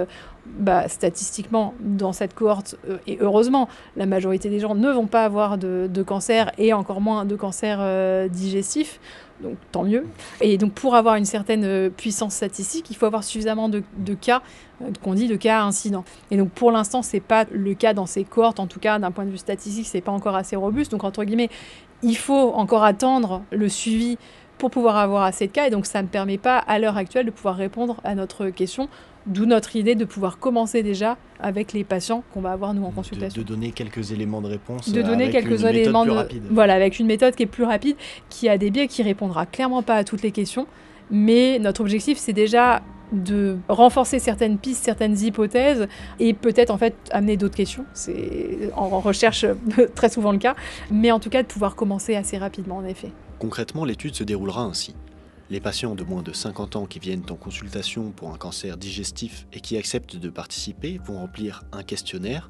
statistiquement, dans cette cohorte, et heureusement, la majorité des gens ne vont pas avoir de cancer, et encore moins de cancer digestif. Donc tant mieux. Et donc pour avoir une certaine puissance statistique, il faut avoir suffisamment de cas, qu'on dit de cas incidents. Et donc pour l'instant, c'est pas le cas dans ces cohortes, en tout cas d'un point de vue statistique, c'est pas encore assez robuste. Donc entre guillemets, il faut encore attendre le suivi pour pouvoir avoir assez de cas, et donc ça ne permet pas à l'heure actuelle de pouvoir répondre à notre question, d'où notre idée de pouvoir commencer déjà avec les patients qu'on va avoir nous en consultation. De donner quelques éléments de réponse avec quelques éléments plus rapide. Voilà, avec une méthode qui est plus rapide, qui a des biais, qui répondra clairement pas à toutes les questions, mais notre objectif c'est déjà de renforcer certaines pistes, certaines hypothèses, et peut-être en fait amener d'autres questions. C'est en recherche très souvent le cas, mais en tout cas de pouvoir commencer assez rapidement en effet. Concrètement, l'étude se déroulera ainsi. Les patients de moins de 50 ans qui viennent en consultation pour un cancer digestif et qui acceptent de participer vont remplir un questionnaire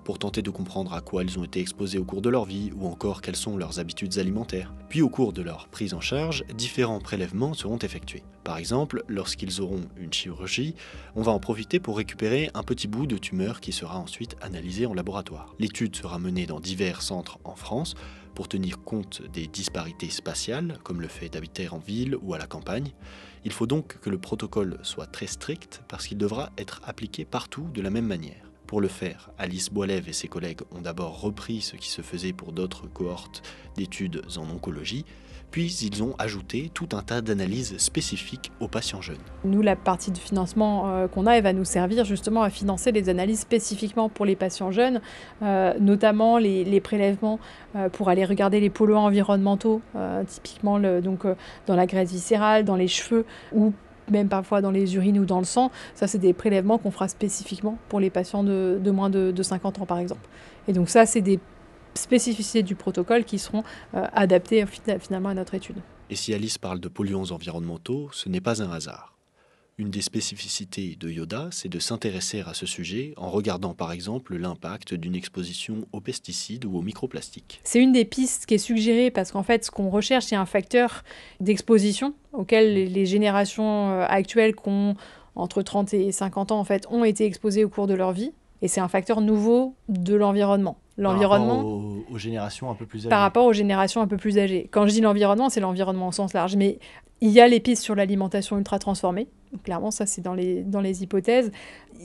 pour tenter de comprendre à quoi ils ont été exposés au cours de leur vie ou encore quelles sont leurs habitudes alimentaires. Puis au cours de leur prise en charge, différents prélèvements seront effectués. Par exemple, lorsqu'ils auront une chirurgie, on va en profiter pour récupérer un petit bout de tumeur qui sera ensuite analysé en laboratoire. L'étude sera menée dans divers centres en France pour tenir compte des disparités spatiales, comme le fait d'habiter en ville ou à la campagne. Il faut donc que le protocole soit très strict parce qu'il devra être appliqué partout de la même manière. Pour le faire, Alice Boilève et ses collègues ont d'abord repris ce qui se faisait pour d'autres cohortes d'études en oncologie, puis ils ont ajouté tout un tas d'analyses spécifiques aux patients jeunes. Nous, la partie de financement qu'on a, elle va nous servir justement à financer les analyses spécifiquement pour les patients jeunes, notamment les prélèvements pour aller regarder les polluants environnementaux, typiquement dans la graisse viscérale, dans les cheveux, ou même parfois dans les urines ou dans le sang. Ça, c'est des prélèvements qu'on fera spécifiquement pour les patients de moins de 50 ans, par exemple. Et donc ça, c'est des spécificités du protocole qui seront adaptées finalement à notre étude. Et si Alice parle de polluants environnementaux, ce n'est pas un hasard. Une des spécificités de Yoda, c'est de s'intéresser à ce sujet en regardant par exemple l'impact d'une exposition aux pesticides ou aux microplastiques. C'est une des pistes qui est suggérée parce qu'en fait, ce qu'on recherche, c'est un facteur d'exposition auquel les générations actuelles qui ont entre 30 et 50 ans en fait, ont été exposées au cours de leur vie. Et c'est un facteur nouveau de l'environnement. L'environnement par rapport aux générations un peu plus âgées. Par rapport aux générations un peu plus âgées. Quand je dis l'environnement, c'est l'environnement au sens large. Mais il y a les pistes sur l'alimentation ultra transformée. Donc, clairement, ça, c'est dans les hypothèses.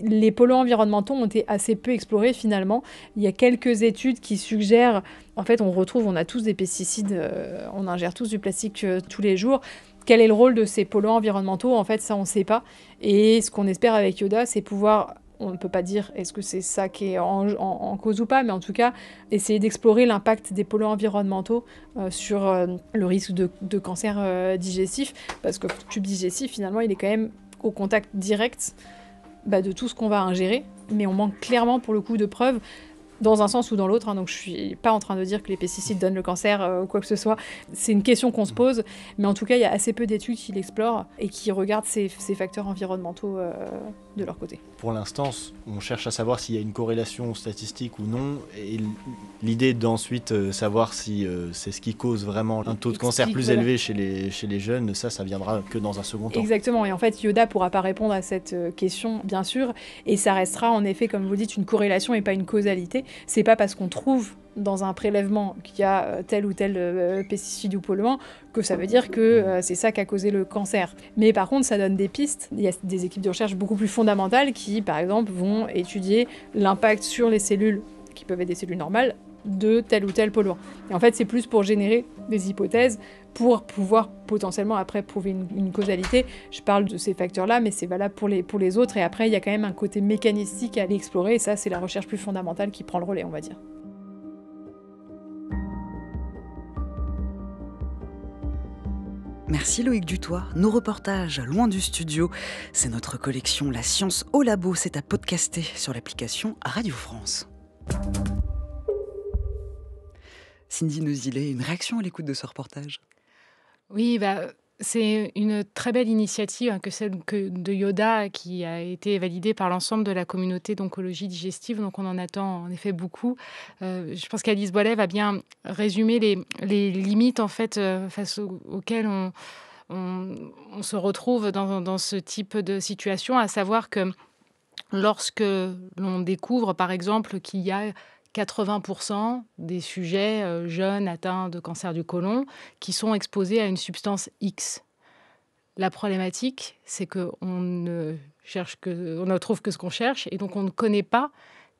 Les polluants environnementaux ont été assez peu explorés, finalement. Il y a quelques études qui suggèrent... En fait, on a tous des pesticides, on ingère tous du plastique tous les jours. Quel est le rôle de ces polluants environnementaux ? En fait, ça, on ne sait pas. Et ce qu'on espère avec Yoda, c'est pouvoir On ne peut pas dire est-ce que c'est ça qui est en cause ou pas, mais en tout cas, essayer d'explorer l'impact des polluants environnementaux sur le risque de cancer digestif, parce que le tube digestif, finalement, il est quand même au contact direct de tout ce qu'on va ingérer, mais on manque clairement, pour le coup, de preuves dans un sens ou dans l'autre, hein. Donc je suis pas en train de dire que les pesticides donnent le cancer ou quoi que ce soit. C'est une question qu'on se pose, mais en tout cas, il y a assez peu d'études qui l'explorent et qui regardent ces facteurs environnementaux de leur côté. Pour l'instant, on cherche à savoir s'il y a une corrélation statistique ou non, et l'idée d'ensuite savoir si c'est ce qui cause vraiment un taux de cancer plus élevé chez les jeunes, ça viendra que dans un second temps. Exactement, et en fait, Yoda pourra pas répondre à cette question, bien sûr, et ça restera en effet, comme vous dites, une corrélation et pas une causalité. C'est pas parce qu'on trouve dans un prélèvement qu'il y a tel ou tel pesticide ou polluant que ça veut dire que c'est ça qui a causé le cancer. Mais par contre, ça donne des pistes. Il y a des équipes de recherche beaucoup plus fondamentales qui, par exemple, vont étudier l'impact sur les cellules, qui peuvent être des cellules normales, de tel ou tel polluant. Et en fait, c'est plus pour générer des hypothèses, pour pouvoir potentiellement après prouver une causalité. Je parle de ces facteurs-là, mais c'est valable pour les autres. Et après, il y a quand même un côté mécanistique à aller explorer. Et ça, c'est la recherche plus fondamentale qui prend le relais, on va dire. Merci Loïc Dutoit. Nos reportages loin du studio, c'est notre collection La Science au Labo. C'est à podcaster sur l'application Radio France. Cindy Neusillet, une réaction à l'écoute de ce reportage? Oui, c'est une très belle initiative que celle de Yoda, qui a été validée par l'ensemble de la communauté d'oncologie digestive. Donc on en attend en effet beaucoup. Je pense qu'Alice Boilet va bien résumer les limites en fait face auxquelles on se retrouve dans ce type de situation, à savoir que lorsque l'on découvre par exemple qu'il y a 80% des sujets jeunes atteints de cancer du côlon qui sont exposés à une substance X. La problématique, c'est qu'on ne trouve que ce qu'on cherche, et donc on ne connaît pas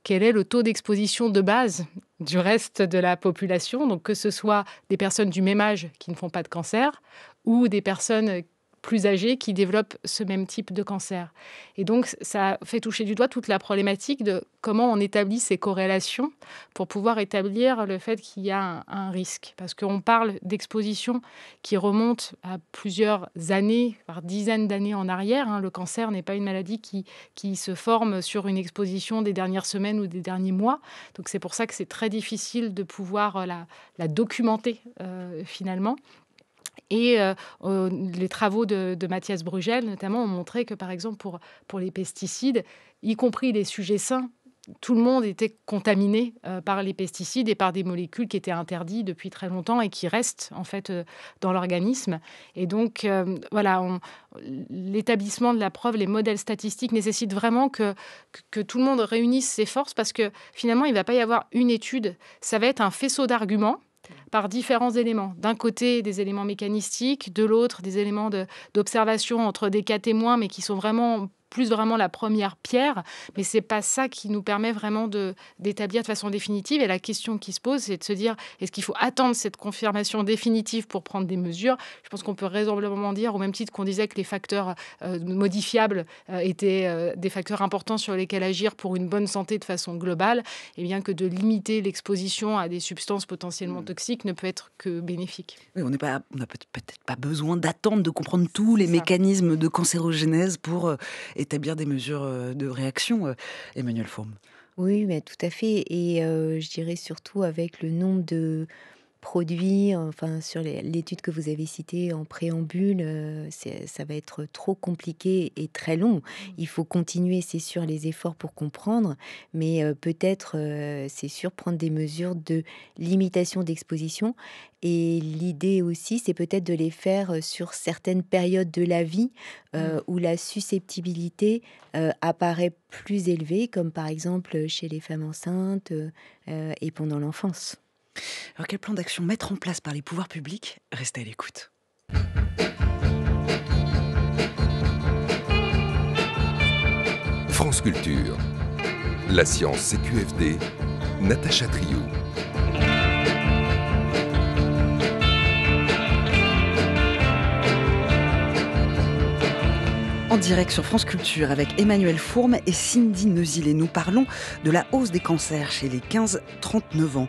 quel est le taux d'exposition de base du reste de la population, donc que ce soit des personnes du même âge qui ne font pas de cancer ou des personnes plus âgés qui développent ce même type de cancer. Et donc, ça fait toucher du doigt toute la problématique de comment on établit ces corrélations pour pouvoir établir le fait qu'il y a un risque. Parce qu'on parle d'exposition qui remonte à plusieurs années, par dizaines d'années en arrière. Le cancer n'est pas une maladie qui se forme sur une exposition des dernières semaines ou des derniers mois. Donc, c'est pour ça que c'est très difficile de pouvoir la documenter finalement. Et les travaux de Mathias Brugel, notamment, ont montré que, par exemple, pour les pesticides, y compris les sujets sains, tout le monde était contaminé par les pesticides et par des molécules qui étaient interdites depuis très longtemps et qui restent, en fait, dans l'organisme. Et donc, l'établissement de la preuve, les modèles statistiques nécessitent vraiment que tout le monde réunisse ses forces, parce que, finalement, il ne va pas y avoir une étude. Ça va être un faisceau d'arguments par différents éléments. D'un côté, des éléments mécanistiques, de l'autre, des éléments d'observation entre des cas témoins, mais qui sont vraiment la première pierre, mais c'est pas ça qui nous permet vraiment d'établir de façon définitive. Et la question qui se pose, c'est de se dire, est-ce qu'il faut attendre cette confirmation définitive pour prendre des mesures? Je pense qu'on peut raisonnablement dire, au même titre qu'on disait que les facteurs modifiables étaient des facteurs importants sur lesquels agir pour une bonne santé de façon globale, et bien que de limiter l'exposition à des substances potentiellement toxiques ne peut être que bénéfique. Oui, on n'a peut-être pas besoin d'attendre de comprendre tous les mécanismes de cancérogénèse pour établir des mesures de réaction, Emmanuelle Fourme. Oui, mais tout à fait. Et je dirais surtout avec le nombre de produits, enfin sur l'étude que vous avez citée en préambule, ça va être trop compliqué et très long. Il faut continuer, c'est sûr, les efforts pour comprendre, mais peut-être, c'est sûr, prendre des mesures de limitation d'exposition. Et l'idée aussi, c'est peut-être de les faire sur certaines périodes de la vie où la susceptibilité apparaît plus élevée, comme par exemple chez les femmes enceintes et pendant l'enfance. Alors, quel plan d'action mettre en place par les pouvoirs publics? Restez à l'écoute. France Culture. La science CQFD. Natacha Trio. En direct sur France Culture avec Emmanuel Fourme et Cindy Neuzillet. Nous parlons de la hausse des cancers chez les 15-39 ans.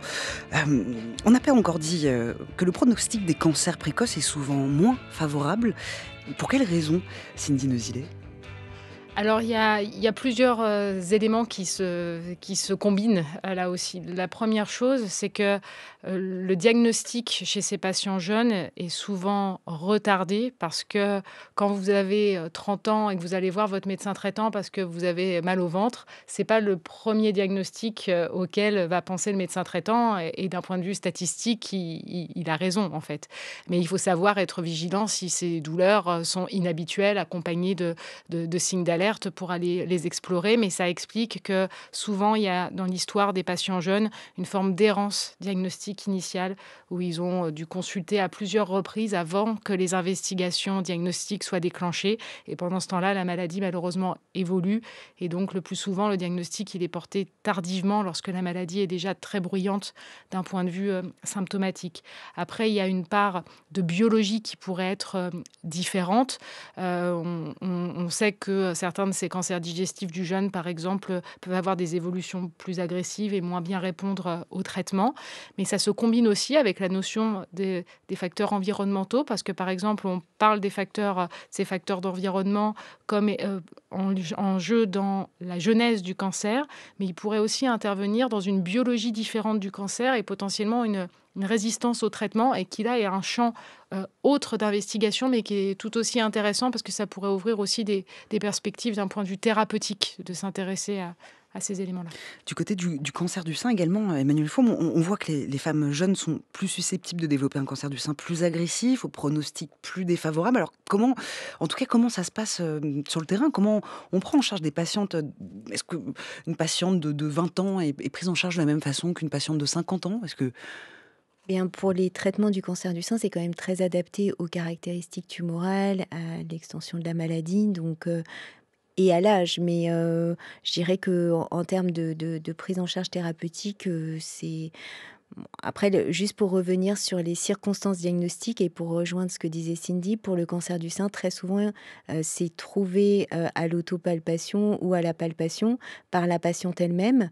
On n'a pas encore dit que le pronostic des cancers précoces est souvent moins favorable. Pour quelles raisons, Cindy Neuzillet ? Alors, il y a plusieurs éléments qui se combinent là aussi. La première chose, c'est que le diagnostic chez ces patients jeunes est souvent retardé parce que quand vous avez 30 ans et que vous allez voir votre médecin traitant parce que vous avez mal au ventre, c'est pas le premier diagnostic auquel va penser le médecin traitant. Et d'un point de vue statistique, il a raison, en fait. Mais il faut savoir être vigilant si ces douleurs sont inhabituelles, accompagnées de signes d'alerte pour aller les explorer, mais ça explique que souvent il y a dans l'histoire des patients jeunes une forme d'errance diagnostique initiale où ils ont dû consulter à plusieurs reprises avant que les investigations diagnostiques soient déclenchées, et pendant ce temps-là la maladie malheureusement évolue, et donc le plus souvent le diagnostic il est porté tardivement lorsque la maladie est déjà très bruyante d'un point de vue symptomatique. Après il y a une part de biologie qui pourrait être différente. On sait que certains de ces cancers digestifs du jeune, par exemple, peuvent avoir des évolutions plus agressives et moins bien répondre au traitement. Mais ça se combine aussi avec la notion des facteurs environnementaux, parce que, par exemple, on parle ces facteurs d'environnement comme en jeu dans la genèse du cancer, mais ils pourraient aussi intervenir dans une biologie différente du cancer et potentiellement une résistance au traitement, et qui là est un champ autre d'investigation, mais qui est tout aussi intéressant parce que ça pourrait ouvrir aussi des perspectives d'un point de vue thérapeutique de s'intéresser à ces éléments-là. Du côté du cancer du sein également, Emmanuel Fourme, on voit que les femmes jeunes sont plus susceptibles de développer un cancer du sein plus agressif, au pronostic plus défavorable. Alors comment ça se passe sur le terrain ? Comment on prend en charge des patientes ? Est-ce qu'une patiente de 20 ans est prise en charge de la même façon qu'une patiente de 50 ans ? Est-ce que... Bien, pour les traitements du cancer du sein, c'est quand même très adapté aux caractéristiques tumorales, à l'extension de la maladie, donc, et à l'âge. Mais je dirais qu'en termes de prise en charge thérapeutique, c'est... Après, juste pour revenir sur les circonstances diagnostiques et pour rejoindre ce que disait Cindy, pour le cancer du sein, très souvent, c'est trouvé à l'autopalpation ou à la palpation par la patiente elle-même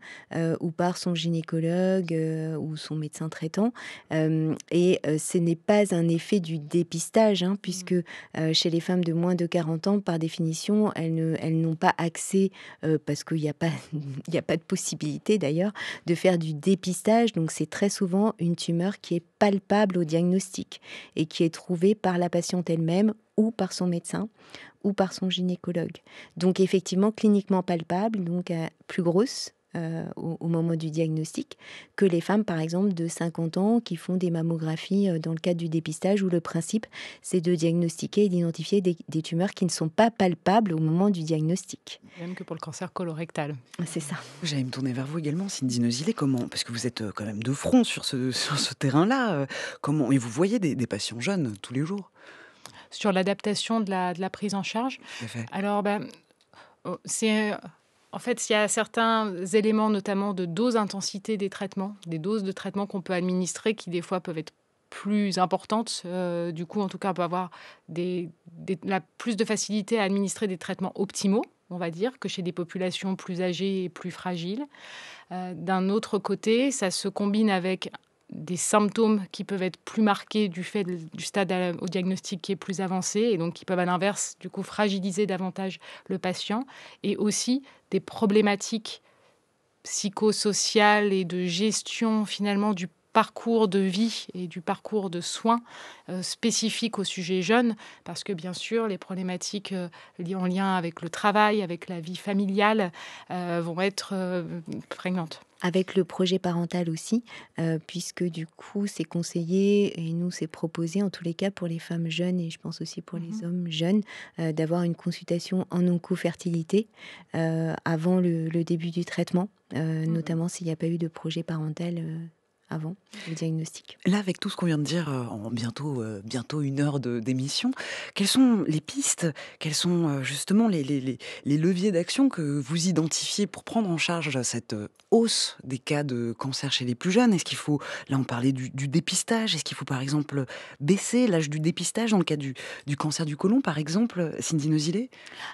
ou par son gynécologue ou son médecin traitant. Et ce n'est pas un effet du dépistage, puisque chez les femmes de moins de 40 ans, par définition, elles n'ont pas accès, parce qu'il n'y a pas de possibilité d'ailleurs, de faire du dépistage. Donc c'est très souvent une tumeur qui est palpable au diagnostic et qui est trouvée par la patiente elle-même ou par son médecin ou par son gynécologue. Donc effectivement, cliniquement palpable, donc plus grosse au moment du diagnostic, que les femmes, par exemple, de 50 ans qui font des mammographies dans le cadre du dépistage, où le principe, c'est de diagnostiquer et d'identifier des tumeurs qui ne sont pas palpables au moment du diagnostic. Même que pour le cancer colorectal. C'est ça. J'allais me tourner vers vous également, Cindy Neuzillet. Comment, parce que vous êtes quand même de front sur ce terrain-là, comment, et vous voyez des patients jeunes tous les jours. Sur l'adaptation de la prise en charge. Tout à fait. Alors, c'est... En fait, il y a certains éléments, notamment de dose-intensité des traitements, des doses de traitements qu'on peut administrer qui, des fois, peuvent être plus importantes. Du coup, en tout cas, on peut avoir plus de facilité à administrer des traitements optimaux, on va dire, que chez des populations plus âgées et plus fragiles. D'un autre côté, ça se combine avec des symptômes qui peuvent être plus marqués du fait du stade au diagnostic qui est plus avancé, et donc qui peuvent à l'inverse du coup fragiliser davantage le patient, et aussi des problématiques psychosociales et de gestion finalement du parcours de vie et du parcours de soins spécifiques au sujet jeune, parce que bien sûr les problématiques en lien avec le travail, avec la vie familiale vont être prégnantes. Avec le projet parental aussi, puisque du coup c'est conseillé, et nous c'est proposé en tous les cas pour les femmes jeunes, et je pense aussi pour les hommes jeunes, d'avoir une consultation en oncofertilité avant le début du traitement, notamment s'il n'y a pas eu de projet parental avant le diagnostic. Là, avec tout ce qu'on vient de dire, en bientôt 1 heure d'émission, quelles sont les pistes, quels sont justement les leviers d'action que vous identifiez pour prendre en charge cette hausse des cas de cancer chez les plus jeunes? Est-ce qu'il faut, là on parlait du dépistage, est-ce qu'il faut par exemple baisser l'âge du dépistage dans le cas du cancer du côlon, par exemple, Cindy Nozilet?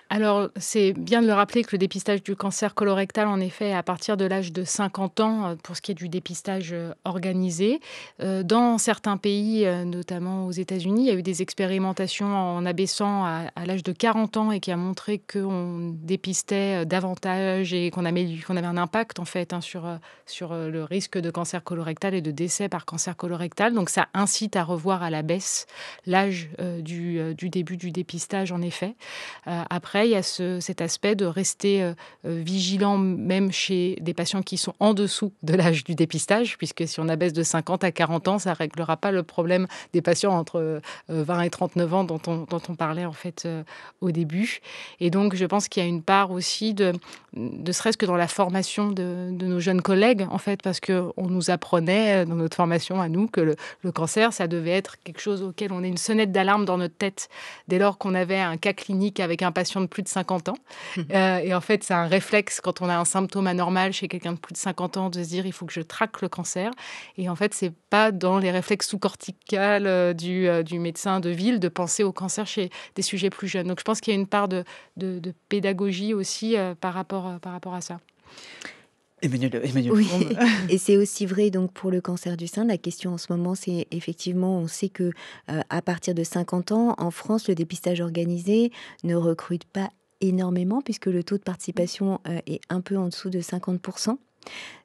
Alors, c'est bien de le rappeler que le dépistage du cancer colorectal, en effet, à partir de l'âge de 50 ans, pour ce qui est du dépistage organisé. Dans certains pays, notamment aux États-Unis, il y a eu des expérimentations en abaissant à l'âge de 40 ans et qui a montré qu'on dépistait davantage et qu'on avait un impact, en fait, sur le risque de cancer colorectal et de décès par cancer colorectal. Donc, ça incite à revoir à la baisse l'âge du début du dépistage, en effet. Après, il y a cet aspect de rester vigilant, même chez des patients qui sont en dessous de l'âge du dépistage, puisque si on abaisse de 50 à 40 ans, ça ne réglera pas le problème des patients entre 20 et 39 ans dont on parlait en fait au début. Et donc, je pense qu'il y a une part aussi de serait-ce que dans la formation de nos jeunes collègues, en fait, parce qu'on nous apprenait dans notre formation à nous que le cancer, ça devait être quelque chose auquel on ait une sonnette d'alarme dans notre tête dès lors qu'on avait un cas clinique avec un patient de plus de 50 ans. Et en fait, c'est un réflexe quand on a un symptôme anormal chez quelqu'un de plus de 50 ans de se dire il faut que je traque le cancer. Et en fait, c'est pas dans les réflexes sous-corticales du médecin de ville de penser au cancer chez des sujets plus jeunes. Donc, je pense qu'il y a une part de pédagogie aussi par rapport à ça. Emmanuel Oui, Fronde. et c'est aussi vrai donc pour le cancer du sein. La question en ce moment, c'est effectivement, on sait que à partir de 50 ans, en France, le dépistage organisé ne recrute pas énormément puisque le taux de participation est un peu en dessous de 50%.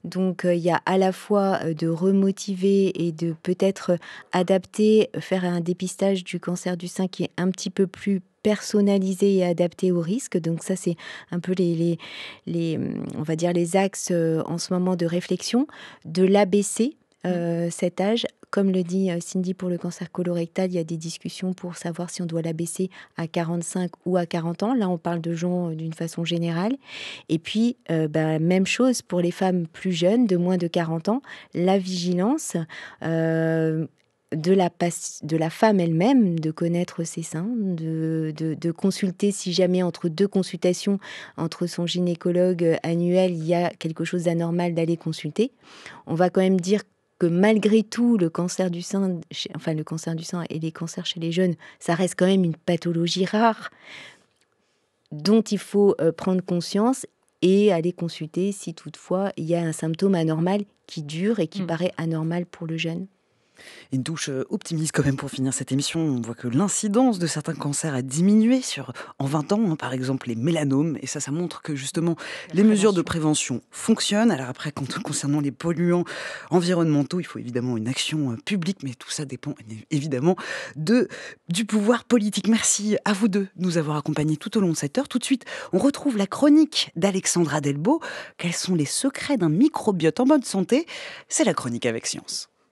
Donc, il y a à la fois de remotiver et de peut-être adapter, faire un dépistage du cancer du sein qui est un petit peu plus personnalisé et adapté au risque. Donc ça, c'est un peu on va dire les axes en ce moment de réflexion, de l'abaisser cet âge. Comme le dit Cindy pour le cancer colorectal, il y a des discussions pour savoir si on doit l'abaisser à 45 ou à 40 ans. Là, on parle de gens d'une façon générale. Et puis, même chose pour les femmes plus jeunes, de moins de 40 ans, la vigilance de la femme elle-même, de connaître ses seins, de consulter si jamais entre 2 consultations, entre son gynécologue annuel, il y a quelque chose d'anormal, d'aller consulter. On va quand même dire que malgré tout, le cancer du sein et les cancers chez les jeunes, ça reste quand même une pathologie rare dont il faut prendre conscience et aller consulter si toutefois il y a un symptôme anormal qui dure et qui paraît anormal pour le jeune. Une touche optimiste quand même pour finir cette émission. On voit que l'incidence de certains cancers a diminué en 20 ans, par exemple les mélanomes. Et ça montre que justement les mesures de prévention fonctionnent. Alors après, concernant les polluants environnementaux, il faut évidemment une action publique, mais tout ça dépend évidemment du pouvoir politique. Merci à vous deux de nous avoir accompagnés tout au long de cette heure. Tout de suite, on retrouve la chronique d'Alexandra Delbo. Quels sont les secrets d'un microbiote en bonne santé? C'est la chronique avec Science.